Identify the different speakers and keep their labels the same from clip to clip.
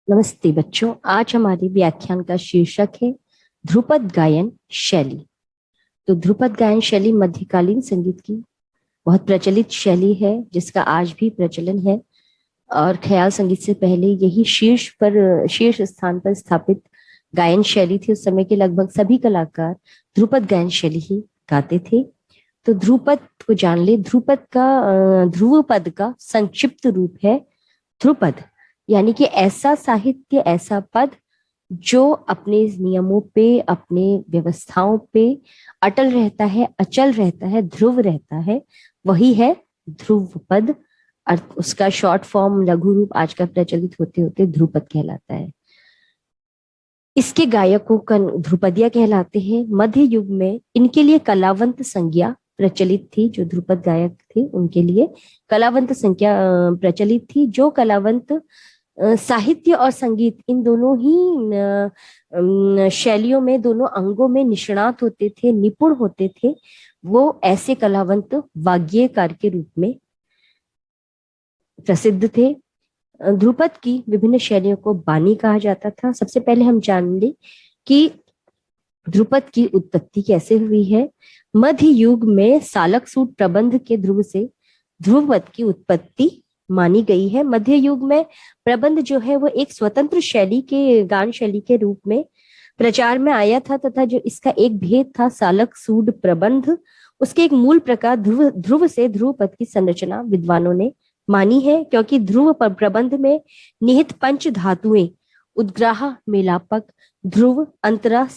Speaker 1: नमस्ते बच्चों। आज हमारे व्याख्यान का शीर्षक है ध्रुपद गायन शैली। तो ध्रुपद गायन शैली मध्यकालीन संगीत की बहुत प्रचलित शैली है, जिसका आज भी प्रचलन है। और ख्याल संगीत से पहले यही शीर्ष स्थान पर स्थापित गायन शैली थी। उस समय के लगभग सभी कलाकार ध्रुपद गायन शैली ही गाते थे। तो ध्रुपद को जान ले। ध्रुव पद का संक्षिप्त रूप है ध्रुपद, यानी कि ऐसा साहित्य, ऐसा पद जो अपने नियमों पे, अपने व्यवस्थाओं पे अटल रहता है, अचल रहता है, ध्रुव रहता है, वही है ध्रुव पद। अर्थ उसका शॉर्ट फॉर्म, लघु रूप आज का प्रचलित होते होते ध्रुपद कहलाता है। इसके गायकों का ध्रुपदिया कहलाते हैं। मध्य युग में इनके लिए कलावंत संज्ञा प्रचलित थी। जो ध्रुपद गायक थे उनके लिए कलावंत संज्ञा प्रचलित थी। जो कलावंत साहित्य और संगीत इन दोनों ही शैलियों में, दोनों अंगों में निष्णात होते थे, निपुण होते थे, वो ऐसे कलावंत वाग्यकार के रूप में प्रसिद्ध थे। ध्रुपद की विभिन्न शैलियों को बानी कहा जाता था। सबसे पहले हम जान लें कि ध्रुपद की उत्पत्ति कैसे हुई है। मध्य युग में सालक सूट प्रबंध के ध्रुव से ध्रुपद की उत्पत्ति मानी गई है। मध्य युग में प्रबंध जो है वो एक स्वतंत्र शैली के, गान शैली के रूप में प्रचार में आया था, तथा जो इसका एक भेद था सालक सूड प्रबंध, उसके एक मूल प्रकार ध्रुव से ध्रुपद की संरचना विद्वानों ने मानी है। क्योंकि ध्रुव प्रबंध में निहित पंच धातुएं उद्ग्राह, मेलापक, ध्रुव, अंतरा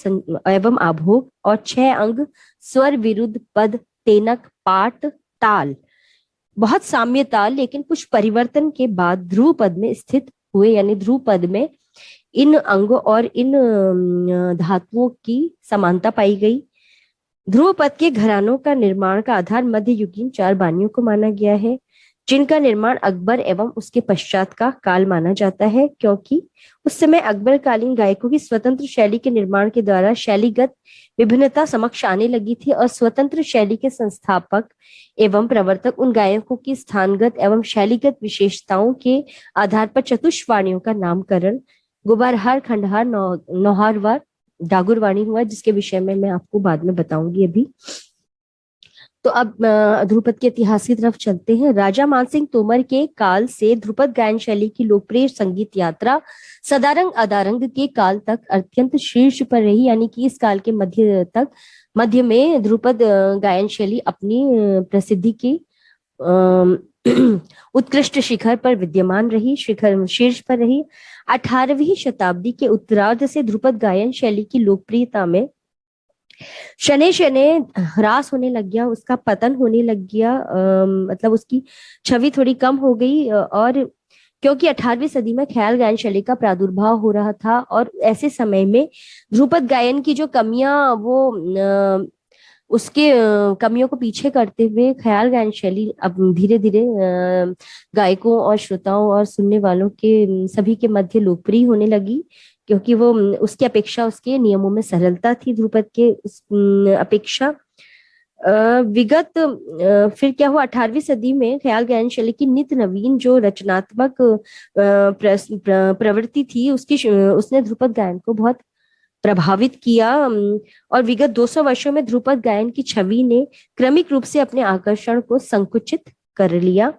Speaker 1: एवं आभोग और 6 अंग स्वर, विरुद्ध, पद, तेनक, पाठ, ताल, बहुत साम्यता लेकिन कुछ परिवर्तन के बाद ध्रुव पद में स्थित हुए। यानी ध्रुव पद में इन अंगों और इन धातुओं की समानता पाई गई। ध्रुव पद के घरानों का निर्माण का आधार मध्ययुगीन 4 बानियों को माना गया है, जिनका निर्माण अकबर एवं उसके पश्चात का काल माना जाता है। क्योंकि उस समय अकबर कालीन गायकों की स्वतंत्र शैली के निर्माण के द्वारा शैलीगत विभिन्नता समक्ष आने लगी थी, और स्वतंत्र शैली के संस्थापक एवं प्रवर्तक उन गायकों की स्थानगत एवं शैलीगत विशेषताओं के आधार पर चतुष्वाणियों का नामकरण गुबारहार, खंडहार, नौहारवार, डागुरवाणी हुआ, जिसके विषय में मैं आपको बाद में बताऊंगी अभी। तो अब ध्रुपद के इतिहास की तरफ चलते हैं। राजा मानसिंह तोमर के काल से ध्रुपद गायन शैली की लोकप्रिय संगीत यात्रा सदारंग अदारंग के काल तक अत्यंत शीर्ष पर रही। यानी कि इस काल के मध्य में ध्रुपद गायन शैली अपनी प्रसिद्धि की उत्कृष्ट शिखर पर विद्यमान रही, शीर्ष पर रही। 18वीं शताब्दी के उत्तरार्ध से ध्रुपद गायन शैली की लोकप्रियता में शनै शनै ह्रास होने लग गया, उसका पतन होने लग गया। मतलब उसकी छवि थोड़ी कम हो गई। और क्योंकि 18वीं सदी में ख्याल गायन शैली का प्रादुर्भाव हो रहा था, और ऐसे समय में ध्रुपद गायन की जो कमियां, वो उसके कमियों को पीछे करते हुए ख्याल गायन शैली अब धीरे धीरे गायकों और श्रोताओं और सुनने वालों के सभी के मध्य लोकप्रिय होने लगी। क्योंकि वो उसकी अपेक्षा, उसके नियमों में सरलता थी ध्रुपद के अपेक्षा। फिर क्या हुआ, 18वीं सदी में ख्याल गायन शैली की नित्य नवीन जो रचनात्मक प्रवृत्ति थी, उसने ध्रुपद गायन को बहुत प्रभावित किया। और विगत 200 वर्षों में ध्रुपद गायन की छवि ने क्रमिक रूप से अपने आकर्षण को संकुचित कर लिया।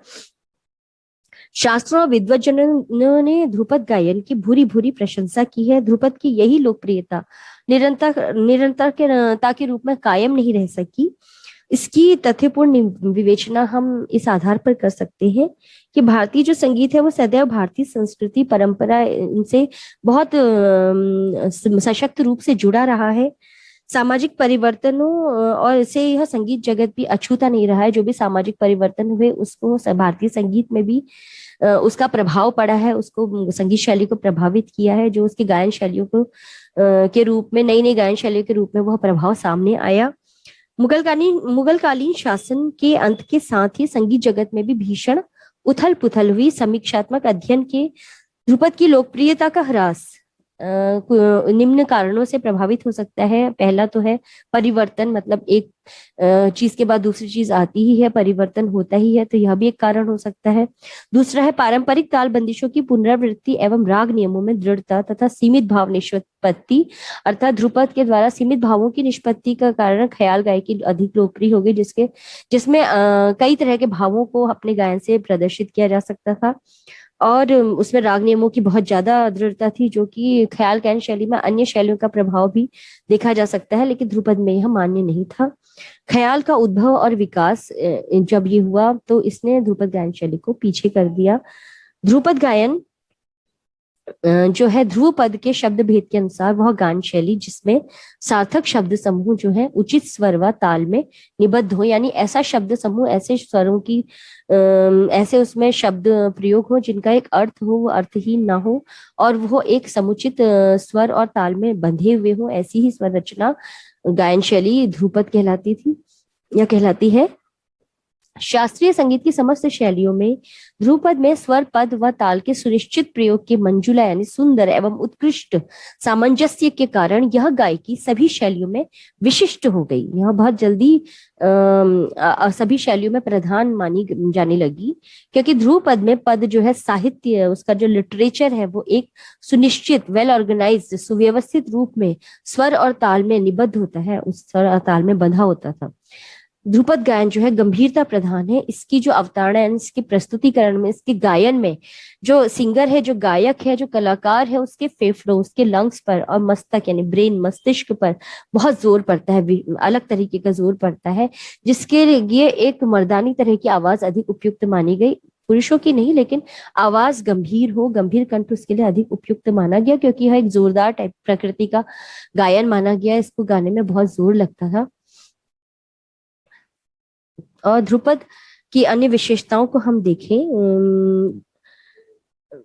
Speaker 1: शास्त्रों और विद्वज्जनों ने ध्रुपद गायन की भूरी भूरी प्रशंसा की है। ध्रुपद की यही लोकप्रियता निरंतरता के रूप में कायम नहीं रह सकी। इसकी तथ्यपूर्ण विवेचना हम इस आधार पर कर सकते हैं कि भारतीय जो संगीत है वो सदैव भारतीय संस्कृति परंपरा इनसे बहुत सशक्त रूप से जुड़ा रहा है। सामाजिक परिवर्तनों और से यह संगीत जगत भी अछूता नहीं रहा है। जो भी सामाजिक परिवर्तन हुए उसको भारतीय संगीत में भी उसका प्रभाव पड़ा है, उसको संगीत शैली को प्रभावित किया है। जो उसकी गायन शैलियों को के रूप में, नई नई गायन शैलियों के रूप में वह प्रभाव सामने आया। मुगलकालीन शासन के अंत के साथ ही संगीत जगत में भी भीषण उथल पुथल हुई। समीक्षात्मक अध्ययन के ध्रुपद की लोकप्रियता का ह्रास निम्न कारणों से प्रभावित हो सकता है। पहला तो है परिवर्तन, मतलब एक चीज के बाद दूसरी चीज आती ही है, परिवर्तन होता ही है, तो यह भी एक कारण हो सकता है। दूसरा है पारंपरिक ताल बंदिशों की पुनरावृत्ति एवं राग नियमों में दृढ़ता तथा सीमित भाव निष्पत्ति, अर्थात ध्रुपद के द्वारा सीमित भावों की निष्पत्ति का कारण ख्याल गायकी अधिक लोकप्रिय हो गई, जिसमें कई तरह के भावों को अपने गायन से प्रदर्शित किया जा सकता था। और उसमें राग नियमों की बहुत ज्यादा दृढ़ता थी, जो कि ख्याल गायन शैली में अन्य शैलियों का प्रभाव भी देखा जा सकता है, लेकिन ध्रुपद में यह मान्य नहीं था। ख्याल का उद्भव और विकास जब ये हुआ तो इसने ध्रुपद गायन शैली को पीछे कर दिया। ध्रुपद गायन जो है ध्रुव पद के शब्द भेद के अनुसार वह गान शैली जिसमें सार्थक शब्द समूह जो है उचित स्वर व ताल में निबद्ध हो, यानी ऐसा शब्द समूह, ऐसे स्वरों की ऐसे उसमें शब्द प्रयोग हो जिनका एक अर्थ हो, वो अर्थहीन ना हो, और वो एक समुचित स्वर और ताल में बंधे हुए हो, ऐसी ही स्वर रचना गायन शैली ध्रुपद कहलाती थी या कहलाती है। शास्त्रीय संगीत की समस्त शैलियों में ध्रुपद में स्वर पद व ताल के सुनिश्चित प्रयोग के मंजुला यानी सुंदर एवं उत्कृष्ट सामंजस्य के कारण यह गायकी सभी शैलियों में विशिष्ट हो गई। यह बहुत जल्दी सभी शैलियों में प्रधान मानी जाने लगी, क्योंकि ध्रुपद में पद जो है साहित्य, उसका जो लिटरेचर है वो एक सुनिश्चित वेल ऑर्गेनाइज्ड सुव्यवस्थित रूप में स्वर और ताल में निबद्ध होता है, उस स्वर और ताल में बंधा होता था। ध्रुपद गायन जो है गंभीरता प्रधान है। इसकी जो अवतारणा है, इसके प्रस्तुतिकरण में, इसके गायन में जो सिंगर है, जो गायक है, जो कलाकार है, उसके फेफड़ों, उसके लंग्स पर और मस्तक यानी ब्रेन, मस्तिष्क पर बहुत जोर पड़ता है, अलग तरीके का जोर पड़ता है, जिसके लिए एक मर्दानी तरह की आवाज अधिक उपयुक्त मानी गई। पुरुषों की नहीं, लेकिन आवाज गंभीर हो, गंभीर कंठ उसके लिए अधिक उपयुक्त माना गया, क्योंकि यह एक जोरदार टाइप प्रकृति का गायन माना गया। इसको गाने में बहुत जोर लगता था। और ध्रुपद की अन्य विशेषताओं को हम देखें,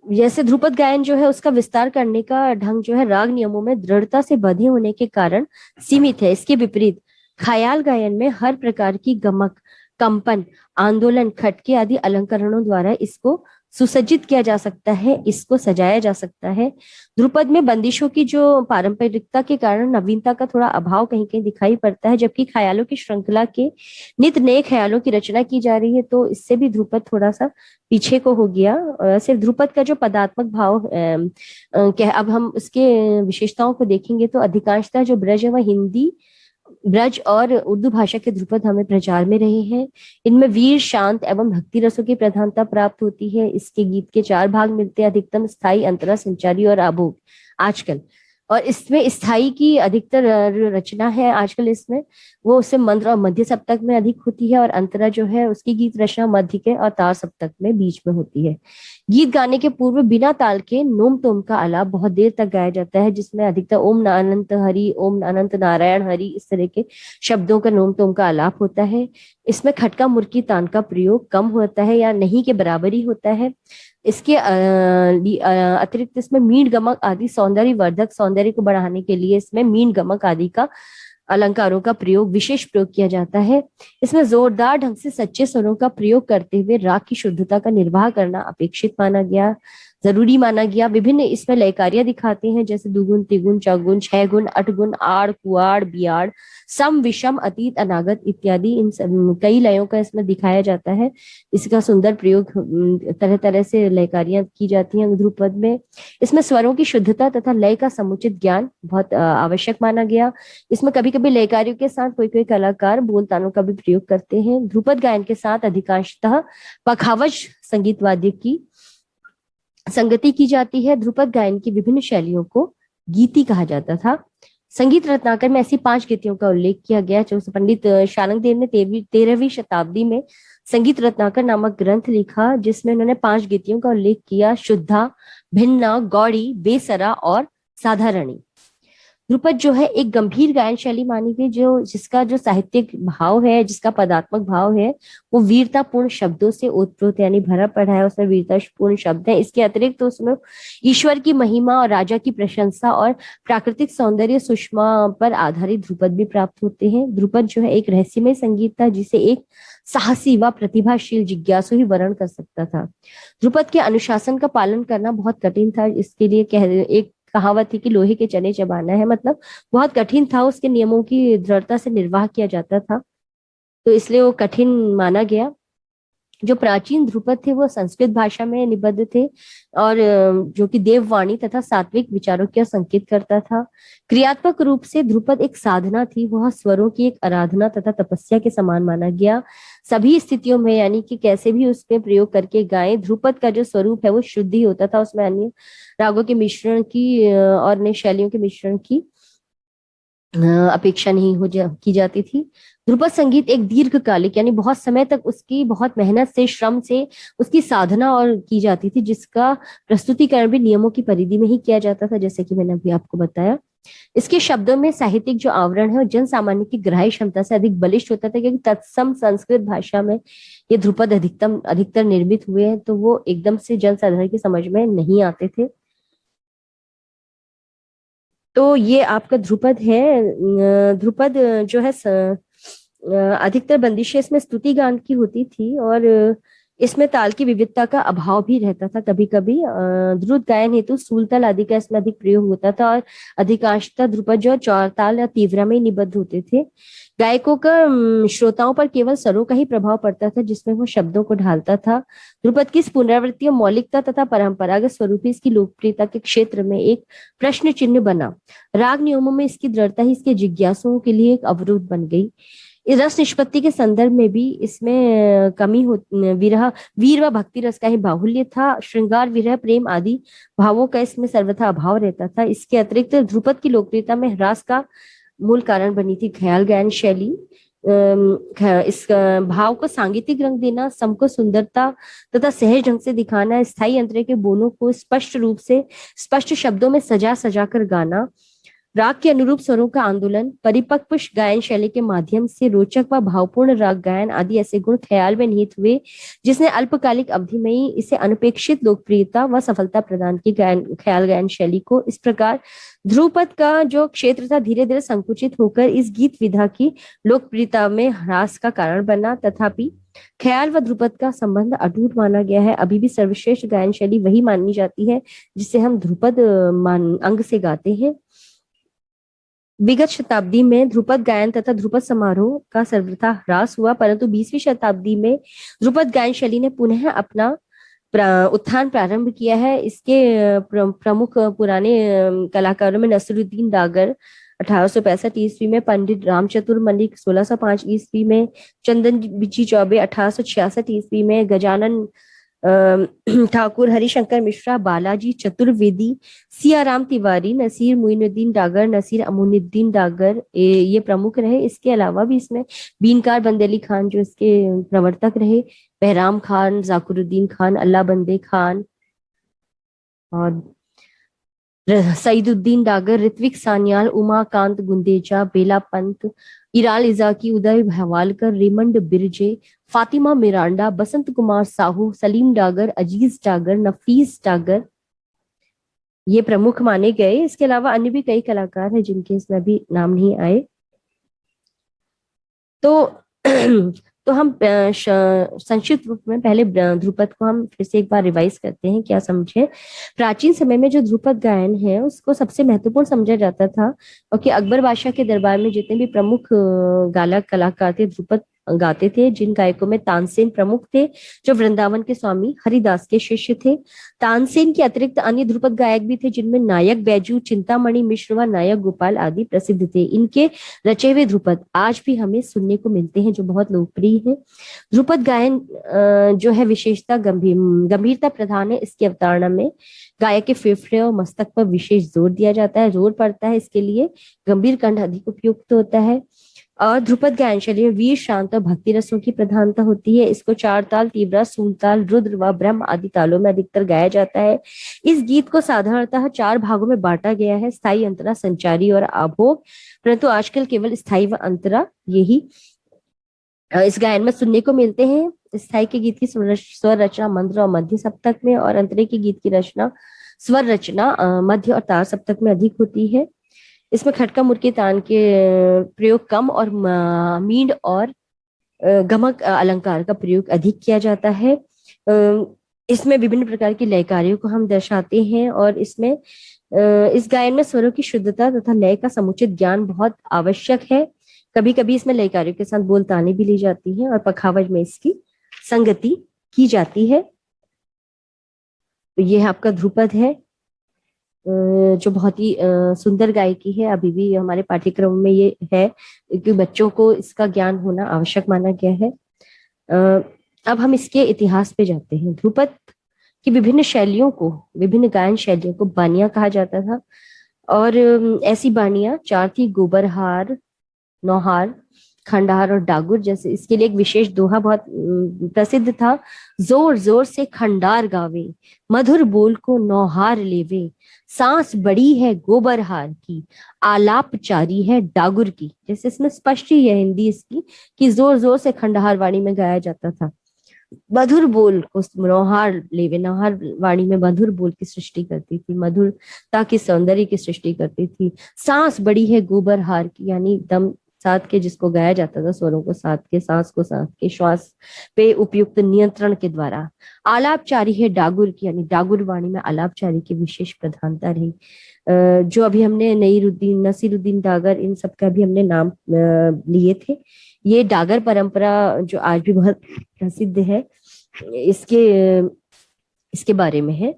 Speaker 1: जैसे ध्रुपद गायन जो है उसका विस्तार करने का ढंग जो है राग नियमों में दृढ़ता से बंधे होने के कारण सीमित है। इसके विपरीत ख्याल गायन में हर प्रकार की गमक, कंपन, आंदोलन, खटके आदि अलंकरणों द्वारा इसको सुसज्जित किया जा सकता है, इसको सजाया जा सकता है। ध्रुपद में बंदिशों की जो पारंपरिकता के कारण नवीनता का थोड़ा अभाव कहीं कहीं दिखाई पड़ता है, जबकि ख्यालों की श्रृंखला के नित नए ख्यालों की रचना की जा रही है, तो इससे भी ध्रुपद थोड़ा सा पीछे को हो गया। सिर्फ ध्रुपद का जो पदात्मक भाव क्या, अब हम उसके विशेषताओं को देखेंगे तो अधिकांशतः जो ब्रज व हिंदी, ब्रज और उर्दू भाषा के ध्रुपद हमें प्रचार में रहे हैं। इनमें वीर, शांत एवं भक्ति रसों की प्रधानता प्राप्त होती है। इसके गीत के चार भाग मिलते हैं, अधिकतम, स्थाई, अंतरा, संचारी और आभोग आजकल। और इसमें स्थाई की अधिकतर रचना है आजकल इसमें, वो उससे मंत्र और मध्य सप्तक में अधिक होती है, और अंतरा जो है उसकी गीत रचना मध्य के और तार सप्तक में बीच में होती है। गीत गाने के पूर्व बिना ताल के नोम तोम का आलाप बहुत देर तक गाया जाता है, जिसमें अधिकतर ओम अनंत हरि, ओम अनंत नारायण हरि, इस तरह के शब्दों का नोम तोम का आलाप होता है। इसमें खटका मुर्की तान का प्रयोग कम होता है या नहीं के बराबर ही होता है। इसके अतिरिक्त इसमें मीण गमक आदि सौंदर्य वर्धक, सौंदर्य को बढ़ाने के लिए इसमें मीण गमक आदि का अलंकारों का प्रयोग, विशेष प्रयोग किया जाता है। इसमें जोरदार ढंग से सच्चे स्वरों का प्रयोग करते हुए राग की शुद्धता का निर्वाह करना अपेक्षित माना गया, जरूरी माना गया। विभिन्न इसमें लयकारियां दिखाते हैं, जैसे दुगुन, तिगुन, चौगुन, छह गुण, अठ गुण, आड़, कुआड़, बियाड़, सम, विषम, अतीत, अनागत इत्यादि, इन कई लयों का इसमें दिखाया जाता है। इसका सुंदर प्रयोग, तरह तरह से लयकारियां की जाती हैं ध्रुपद में। इसमें स्वरों की शुद्धता तथा लय का समुचित ज्ञान बहुत आवश्यक माना गया। इसमें कभी कभी लयकारियों के साथ कोई कोई कलाकार बोल तानों का भी प्रयोग करते हैं। ध्रुपद गायन के साथ अधिकांशतः पखावज संगीत वाद्य की संगति की जाती है। ध्रुपद गायन की विभिन्न शैलियों को गीति कहा जाता था। संगीत रत्नाकर में ऐसी 5 गीतियों का उल्लेख किया गया, जो पंडित शानंग देव ने 13वीं शताब्दी में संगीत रत्नाकर नामक ग्रंथ लिखा, जिसमें उन्होंने 5 गीतियों का उल्लेख किया: शुद्धा, भिन्ना, गौड़ी, बेसरा और साधारणी। ध्रुपद जो है एक गंभीर गायन शैली मानी गई, जिसका जो साहित्यिक भाव है, जिसका पदात्मक भाव है, वो वीरतापूर्ण शब्दों से ओतप्रोत यानी भरा पड़ा है, उसमें वीरतापूर्ण शब्द है। इसके अतिरिक्त तो उसमें ईश्वर की महिमा और राजा की प्रशंसा और प्राकृतिक सौंदर्य सुषमा पर आधारित ध्रुपद भी प्राप्त होते हैं। ध्रुपद जो है एक रहस्यमय संगीत था, जिसे एक साहसी व प्रतिभाशील जिज्ञासु ही वर्ण कर सकता था। ध्रुपद के अनुशासन का पालन करना बहुत कठिन था। इसके लिए एक कहावत थी कि लोहे के चने चबाना है, मतलब बहुत कठिन था, उसके नियमों की दृढ़ता से निर्वाह किया जाता था, तो इसलिए वो कठिन माना गया। जो प्राचीन ध्रुपद थे वो संस्कृत भाषा में निबद्ध थे, और जो कि देववाणी तथा सात्विक विचारों की ओर संकेत करता था। क्रियात्मक रूप से ध्रुपद एक साधना थी, वह स्वरों की एक आराधना तथा तपस्या के समान माना गया सभी स्थितियों में, यानी कि कैसे भी उसमें प्रयोग करके गाएं, ध्रुपद का जो स्वरूप है वो शुद्ध ही होता था, उसमें अन्य रागों के मिश्रण की और अन्य शैलियों के मिश्रण की अपेक्षा नहीं की जाती थी। ध्रुपद संगीत एक दीर्घकालिक, यानी बहुत समय तक उसकी बहुत मेहनत से, श्रम से उसकी साधना और की जाती थी, जिसका प्रस्तुतिकरण भी नियमों की परिधि में ही किया जाता था, जैसे कि मैंने अभी आपको बताया। इसके शब्दों में साहित्यिक जो आवरण है वो जन सामान्य की ग्राह्य क्षमता से अधिक बलिष्ठ होता था, क्योंकि तत्सम संस्कृत भाषा में ये ध्रुपद अधिकतर निर्मित हुए हैं, तो वो एकदम से जन साधारण की समझ में नहीं आते थे। तो ये आपका ध्रुपद है। ध्रुपद जो है अधिकतर बंदिशें इसमें स्तुति गान की होती थी, और इसमें ताल की विविधता का अभाव भी रहता था। कभी कभी द्रुत गायन हेतु सूल ताल आदि का इसमें अधिक प्रयोग होता था, और अधिकांशतः ध्रुपद जो चौर ताल या तीव्रा में ही निबद्ध होते थे। गायकों का श्रोताओं पर केवल स्वरों का ही प्रभाव पड़ता था, जिसमें वो शब्दों को ढालता था। ध्रुपद की इस पुनरावृत्ति और मौलिकता तथा परंपरागत स्वरूप इसकी लोकप्रियता के क्षेत्र में एक प्रश्न चिन्ह बना। राग नियमों में इसकी दृढ़ता ही इसके जिज्ञासुओं के लिए एक अवरोध बन गई। इस रस निष्पत्ति के संदर्भ में भी इसमें कमी हो, विरह वीर व भक्ति रस का ही बाहुल्य था। श्रृंगार, विरह, प्रेम आदि भावों का इसमें सर्वथा अभाव रहता था। इसके अतिरिक्त ध्रुपद की लोकप्रियता में ह्रास का मूल कारण बनी थी ख्याल गायन शैली। इस भाव को सांगीतिक रंग देना, सम को सुंदरता तथा सहज ढंग से दिखाना, स्थायी अंतरे के बोलों को स्पष्ट रूप से स्पष्ट शब्दों में सजा सजा कर गाना, राग के अनुरूप स्वरों का आंदोलन, परिपक्व गायन शैली के माध्यम से रोचक व भावपूर्ण राग गायन आदि ऐसे गुण ख्याल में निहित हुए, जिसने अल्पकालिक अवधि में ही इसे अनपेक्षित लोकप्रियता व सफलता प्रदान की। ख्याल गायन शैली को इस प्रकार ध्रुपद का जो क्षेत्र था धीरे धीरे संकुचित होकर इस गीत विधा की लोकप्रियता में ह्रास का कारण बना। तथापि ख्याल व ध्रुपद का संबंध अटूट माना गया है। अभी भी सर्वश्रेष्ठ गायन शैली वही मानी जाती है जिसे हम ध्रुपद अंग से गाते हैं। विगत शताब्दी में ध्रुपद गायन तथा ध्रुपद समारोह का सर्वथा ह्रास हुआ, परंतु 20वीं शताब्दी में ध्रुपद गायन शैली ने पुनः अपना उत्थान प्रारंभ किया है। इसके प्रमुख पुराने कलाकारों में नसरुद्दीन डागर 1865 ईस्वी में, पंडित राम चतुर मलिक 1605 ईस्वी में, चंदन बिची चौबे 1866 ईस्वी में, गजानन ठाकुर, हरिशंकर मिश्रा, बालाजी चतुर्वेदी, सियाराम तिवारी, नसीर मुइनुद्दीन डागर, नसीर अमुनुद्दीन डागर, ये प्रमुख रहे। इसके अलावा भी इसमें बीनकार बंदेली खान जो इसके प्रवर्तक रहे, बहराम खान, जाकुरुद्दीन खान, अल्लाह बंदे खान और सईदुद्दीन डागर, ऋत्विक सान्याल, उमाकांत गुंदेचा, बेला पंत, इराल इजाकी, उदय भवालकर, रेमंड बिरजे, फातिमा मिरांडा, बसंत कुमार साहू, सलीम डागर, अजीज डागर, नफीस डागर, ये प्रमुख माने गए। इसके अलावा अन्य भी कई कलाकार हैं जिनके इसमें भी नाम नहीं आए। तो तो हम संक्षिप्त रूप में पहले ध्रुपद को हम फिर से एक बार रिवाइज करते हैं, क्या समझे। प्राचीन समय में जो ध्रुपद गायन है उसको सबसे महत्वपूर्ण समझा जाता था, क्योंकि अकबर बादशाह के दरबार में जितने भी प्रमुख गायक कलाकार थे ध्रुपद गाते थे, जिन गायकों में तानसेन प्रमुख थे जो वृंदावन के स्वामी हरिदास के शिष्य थे। तानसेन के अतिरिक्त अन्य ध्रुपद गायक भी थे, जिनमें नायक बैजू, चिंतामणि मिश्र व नायक गोपाल आदि प्रसिद्ध थे। इनके रचे हुए ध्रुपद आज भी हमें सुनने को मिलते हैं, जो बहुत लोकप्रिय है। ध्रुपद गायन जो है विशेषता गंभीरता प्रधान है। इसकी अवतारणा में गायक के फेफड़े और मस्तक पर विशेष जोर दिया जाता है, जोर पड़ता है, इसके लिए गंभीर कंठ अधिक उपयुक्त होता है। और ध्रुपद गायन शैली में वीर, शांत और भक्ति रसों की प्रधानता होती है। इसको चार ताल, तीव्रा, सूनताल, रुद्र व ब्रह्म आदि तालों में अधिकतर गाया जाता है। इस गीत को साधारणतः चार भागों में बांटा गया है, स्थायी, अंतरा, संचारी और आभोग, परंतु आजकल केवल स्थायी व अंतरा यही इस गायन में सुनने को मिलते हैं। स्थायी के गीत की स्वर रचना मंद्र और मध्य सप्तक में, और अंतरे की गीत की रचना स्वर रचना मध्य और तार सप्तक में अधिक होती है। इसमें खटका मुर्की तान के प्रयोग कम और मींड और गमक अलंकार का प्रयोग अधिक किया जाता है। इसमें विभिन्न प्रकार की लय कार्यों को हम दर्शाते हैं, और इसमें इस गायन में स्वरों की शुद्धता तथा लय का समुचित ज्ञान बहुत आवश्यक है। कभी कभी इसमें लय कार्यों के साथ बोल ताने भी ली जाती हैं और पखावज में इसकी संगति की जाती है। तो ये आपका ध्रुपद है, जो बहुत ही सुंदर गायकी है। अभी भी हमारे पाठ्यक्रम में ये है कि बच्चों को इसका ज्ञान होना आवश्यक माना गया है। अब हम इसके इतिहास पे जाते हैं। ध्रुपद की विभिन्न शैलियों को, विभिन्न गायन शैलियों को बानियां कहा जाता था। और ऐसी बानियां चार थी: गोबरहार, नौहार, खंडहार और डागुर। जैसे इसके लिए एक विशेष दोहा बहुत प्रसिद्ध था: जोर जोर से खंडार गावे, मधुर बोल को नौहार लेवे, सांस बड़ी है गोबरहार की, आलाप चारी है डागुर की। जैसे इसमें स्पष्ट ही है हिंदी इसकी कि जोर जोर से खंडहार वाणी में गाया जाता था। मधुर बोल को नौहार लेवे, नौहार वाणी में मधुर बोल की सृष्टि करती थी, मधुरता की, सौंदर्य की सृष्टि करती थी। सांस बड़ी है गोबरहार की, यानी दम साध के जिसको गाया जाता था, स्वरों को साध के, सांस को साध के, श्वास पे उपयुक्त नियंत्रण के द्वारा। आलापचारी है डागुर की, यानी डागुर वाणी में आलापचारी की विशेष प्रधानता रही। जो अभी हमने नईरुद्दीन, नसीरुद्दीन डागर, इन सब का भी हमने नाम लिए थे। ये डागर परंपरा जो आज भी बहुत प्रसिद्ध है, इसके इसके बारे में है।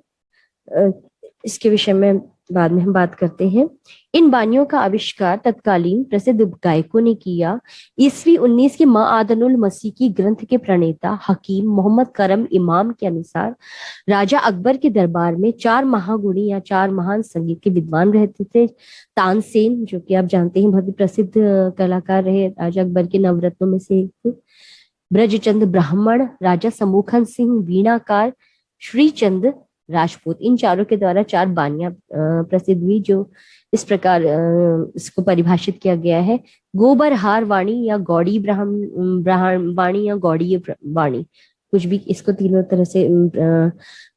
Speaker 1: इसके विषय में बाद में हम बात करते हैं। इन बानियों का आविष्कार तत्कालीन प्रसिद्ध गायकों ने किया। ईस्वी 19 के मआदनुल मसीह की ग्रंथ के प्रणेता हकीम मोहम्मद करम इमाम के अनुसार राजा अकबर के दरबार में चार महागुणी या चार महान संगीत के विद्वान रहते थे। तानसेन, जो कि आप जानते हैं बहुत ही प्रसिद्ध कलाकार रहे, राजा अकबर के नवरत्नों में से एक थे। ब्रजचंद ब्राह्मण, राजा समूखन सिंह वीणाकार, श्रीचंद राजपूत। इन चारों के द्वारा चार बानियां प्रसिद्ध हुई, जो इस प्रकार इसको परिभाषित किया गया है: गोबरहार वाणी या गौड़ी ब्राह्म वाणी या गौड़ीय वाणी। कुछ भी इसको तीनों तरह से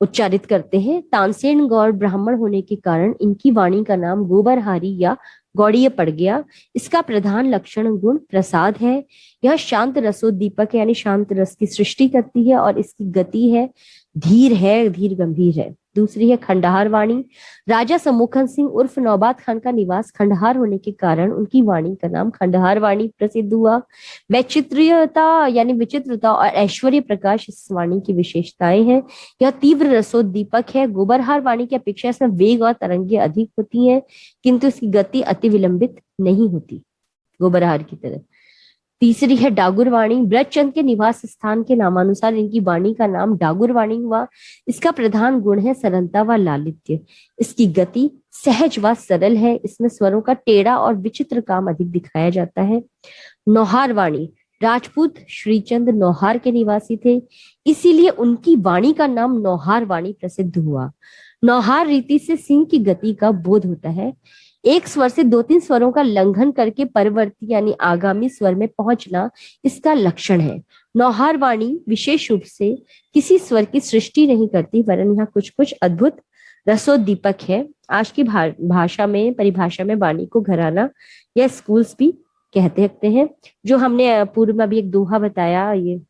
Speaker 1: उच्चारित करते हैं। तानसेन गौड़ ब्राह्मण होने के कारण इनकी वाणी का नाम गोबरहारी या गौड़ीय पड़ गया। इसका प्रधान लक्षण गुण प्रसाद है। यह शांत रसोद्दीपक है, यानी शांत रस की सृष्टि करती है, और इसकी गति है धीर गंभीर है। दूसरी है खंडहार वाणी। राजा सम्मुखन सिंह उर्फ नौबात खान का निवास खंडहार होने के कारण उनकी वाणी का नाम खंडहार वाणी प्रसिद्ध हुआ। वैचित्र्यता यानी विचित्रता और ऐश्वर्य प्रकाश इस वाणी की विशेषताएं हैं। यह तीव्र रसोद्दीपक है। गोबरहार वाणी की अपेक्षा इसमें वेग और तरंगे अधिक होती हैं, किंतु इसकी गति अति विलंबित नहीं होती गोबरहार की तरह। तीसरी है डागुर वाणी। ब्रजचंद के निवास स्थान के नामानुसार इनकी वाणी का नाम डागुर वाणी हुआ। इसका प्रधान गुण है सरलता व लालित्य। इसकी गति सहज व सरल है। इसमें स्वरों का टेढ़ा और विचित्र काम अधिक दिखाया जाता है। नौहार वाणी। राजपूत श्रीचंद नौहार के निवासी थे, इसीलिए उनकी वाणी का नाम नौहार वाणी प्रसिद्ध हुआ। नौहार रीति से सिंह की गति का बोध होता है। एक स्वर से दो तीन स्वरों का लंघन करके परवर्ती यानी आगामी स्वर में पहुंचना इसका लक्षण है। नौहार वाणी विशेष रूप से किसी स्वर की सृष्टि नहीं करती, वरन यहाँ कुछ कुछ अद्भुत रसोद्दीपक है। आज की भाषा में, परिभाषा में वाणी को घराना या स्कूल्स भी कहते हैं। जो हमने पूर्व में अभी एक दोहा बताया, ये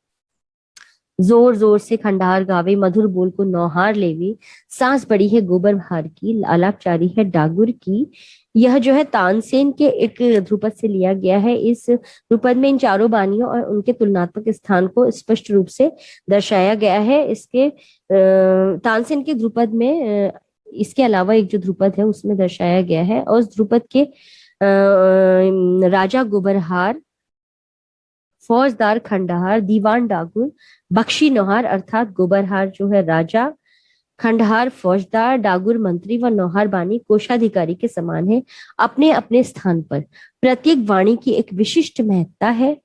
Speaker 1: जोर जोर से खंडहार गावे, मधुर बोल को नौहार लेवी, सांस बड़ी है गोबर भार की, आलापचारी है डागुर की। यह जो है तानसेन के एक ध्रुपद से लिया गया है। इस ध्रुपद में इन चारों बानियों और उनके तुलनात्मक स्थान को स्पष्ट रूप से दर्शाया गया है। इसके तानसेन के ध्रुपद में इसके अलावा एक जो ध्रुपद है उसमें दर्शाया गया है, और उस ध्रुपद के राजा गोबरहार, फौजदार खंडहार, दीवान डागुर, बख्शी नौहार अर्थात गोबरहार जो है राजा, खंडहार फौजदार, डागुर मंत्री व नौहार बानी कोषाधिकारी के समान है। अपने अपने स्थान पर प्रत्येक वाणी की एक विशिष्ट महत्ता है।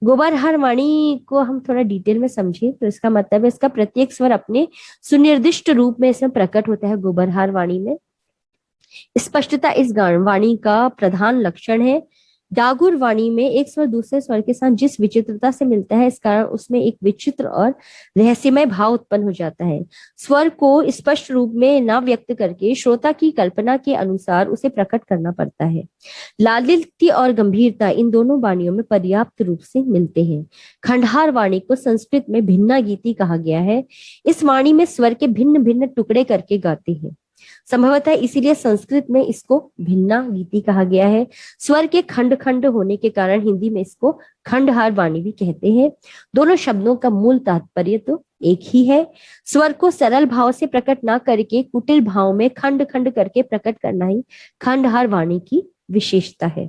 Speaker 1: गोबरहार वाणी को हम थोड़ा डिटेल में समझें तो इसका मतलब है इसका प्रत्येक स्वर अपने सुनिर्दिष्ट रूप में इसमें प्रकट होता है। गोबरहार वाणी में स्पष्टता इस वाणी का प्रधान लक्षण है। डागुर वाणी में एक स्वर दूसरे स्वर के साथ जिस विचित्रता से मिलता है, इस कारण उसमें एक विचित्र और रहस्यमय भाव उत्पन्न हो जाता है। स्वर को स्पष्ट रूप में न व्यक्त करके श्रोता की कल्पना के अनुसार उसे प्रकट करना पड़ता है। लालित्य और गंभीरता इन दोनों वाणियों में पर्याप्त रूप से मिलते हैं। खंडहार वाणी को संस्कृत में भिन्ना गीति कहा गया है। इस वाणी में स्वर के भिन्न भिन्न टुकड़े करके गाते हैं। संभवतः इसीलिए संस्कृत में इसको भिन्ना गीति कहा गया है। स्वर के खंड खंड होने के कारण हिंदी में इसको खंडहार वाणी भी कहते हैं। दोनों शब्दों का मूल तात्पर्य तो एक ही है। स्वर को सरल भाव से प्रकट ना करके कुटिल भाव में खंड खंड करके प्रकट करना ही खंडहार वाणी की विशेषता है।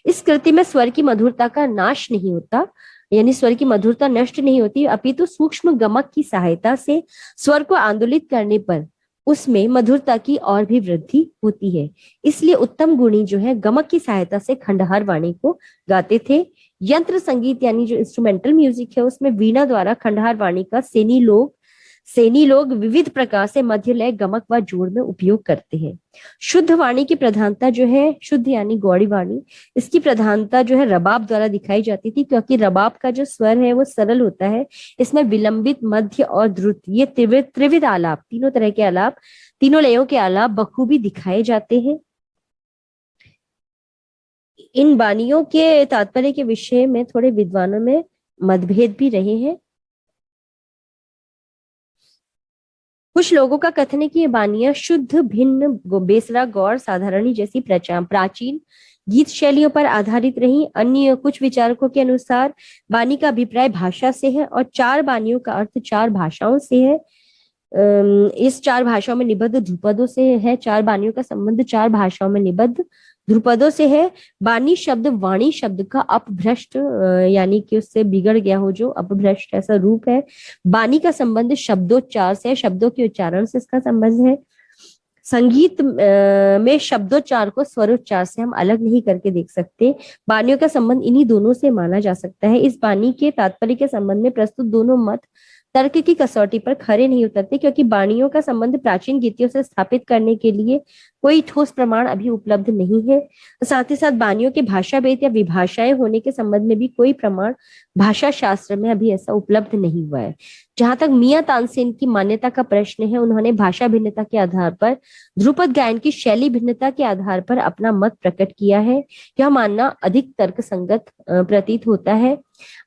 Speaker 1: इस कृति में स्वर की मधुरता का नाश नहीं होता, यानी स्वर की मधुरता नष्ट नहीं होती, अपितु सूक्ष्म गमक की सहायता से स्वर को आंदोलित करने पर उसमें मधुरता की और भी वृद्धि होती है। इसलिए उत्तम गुणी जो है गमक की सहायता से खंडहार वाणी को गाते थे। यंत्र संगीत यानी जो इंस्ट्रूमेंटल म्यूजिक है उसमें वीणा द्वारा खंडहार वाणी का सेनी लोग विविध प्रकार से मध्य लय गमक व जोड़ में उपयोग करते हैं। शुद्ध वाणी की प्रधानता जो है, शुद्ध यानी गौड़ी वाणी, इसकी प्रधानता जो है रबाब द्वारा दिखाई जाती थी, क्योंकि रबाब का जो स्वर है वो सरल होता है। इसमें विलंबित, मध्य और द्रुत ये त्रिविध आलाप, तीनों तरह के आलाप, तीनों लयों के आलाप बखूबी दिखाए जाते हैं। इन वाणियों के तात्पर्य के विषय में थोड़े विद्वानों में मतभेद भी रहे हैं। कुछ लोगों का कथन है कि ये वाणियां शुद्ध, भिन्न, बेसरा, गौर, साधारणी जैसी प्राचीन गीत शैलियों पर आधारित रही। अन्य कुछ विचारकों के अनुसार वाणी का अभिप्राय भाषा से है और चार वाणियों का अर्थ चार भाषाओं से है। इस चार भाषाओं में निबद्ध ध्रुपदों से है। चार वाणियों का संबंध चार भाषाओं में निबद्ध ध्रुपदों से है। वाणी शब्द वाणी शब्द का अपभ्रष्ट यानी कि उससे बिगड़ गया हो जो अपभ्रष्ट ऐसा रूप है। वाणी का संबंध शब्दोच्चार से, शब्दों के उच्चारण से इसका संबंध है। संगीत में शब्दोच्चार को स्वरोच्चार से हम अलग नहीं करके देख सकते। वाणियों का संबंध इन्हीं दोनों से माना जा सकता है। इस वाणी के तात्पर्य के संबंध में प्रस्तुत दोनों मत तर्क की कसौटी पर खरे नहीं उतरते, क्योंकि वाणियों का संबंध प्राचीन गीतियों से स्थापित करने के लिए कोई ठोस प्रमाण अभी उपलब्ध नहीं है। साथ ही साथ वाणियों के भाषा भेद या विभाषाएं होने के संबंध में भी कोई प्रमाण भाषा शास्त्र में अभी ऐसा उपलब्ध नहीं हुआ है। जहां तक मियां तानसेन की मान्यता का प्रश्न है, उन्होंने भाषा भिन्नता के आधार पर ध्रुपद गायन की शैली भिन्नता के आधार पर अपना मत प्रकट किया है। यह मानना अधिक तर्क संगत प्रतीत होता है।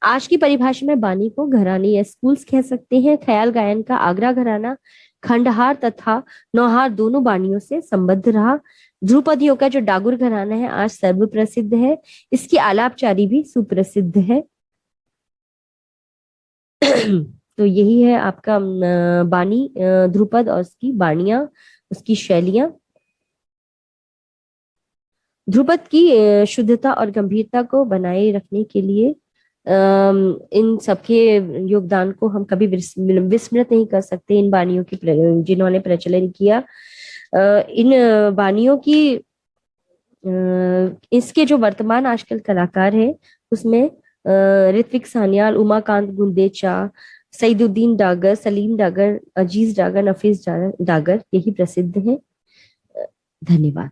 Speaker 1: आज की परिभाषा में वाणी को घराने या स्कूल्स कह सकते हैं। ख्याल गायन का आगरा घराना खंडहार तथा नौहार दोनों वाणियों से संबद्ध रहा। ध्रुपदियों का जो डागुर घराना है आज सर्व प्रसिद्ध है। इसकी आलापचारी भी सुप्रसिद्ध है। तो यही है आपका वाणी, ध्रुपद और उसकी वाणियां, उसकी शैलियां। ध्रुपद की शुद्धता और गंभीरता को बनाए रखने के लिए इन सबके योगदान को हम कभी विस्मृत नहीं कर सकते। इन वाणियों की जिन्होंने प्रचलन किया, इन वाणियों की इसके जो वर्तमान आजकल कलाकार हैं उसमें ऋत्विक सान्याल, उमाकांत गुंदेचा, सईदुद्दीन डागर, सलीम डागर, अजीज डागर, नफीस डागर, यही प्रसिद्ध हैं। धन्यवाद।